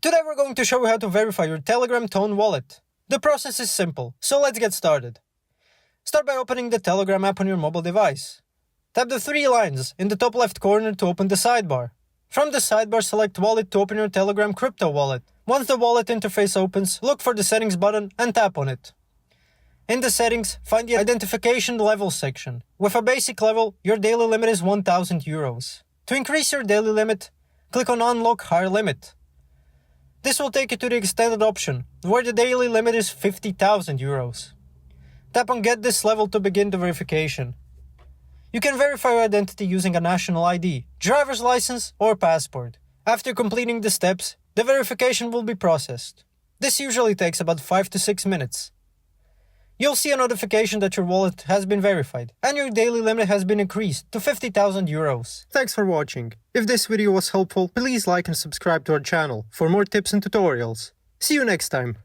Today we're going to show you how to verify your Telegram Tone wallet. The process is simple, so let's get started. Start by opening the Telegram app on your mobile device. Tap the three lines in the top left corner to open the sidebar. From the sidebar, select Wallet to open your Telegram crypto wallet. Once the wallet interface opens, look for the Settings button and tap on it. In the settings, find the Identification Level section. With a basic level, your daily limit is 1,000 euros. To increase your daily limit, click on Unlock Higher Limit. This will take you to the extended option, where the daily limit is 50,000 euros. Tap on Get this level to begin the verification. You can verify your identity using a national ID, driver's license, or passport. After completing the steps, the verification will be processed. This usually takes about 5 to 6 minutes. You'll see a notification that your wallet has been verified, and your daily limit has been increased to 50,000 euros. Thanks for watching. If this video was helpful, please like and subscribe to our channel for more tips and tutorials. See you next time.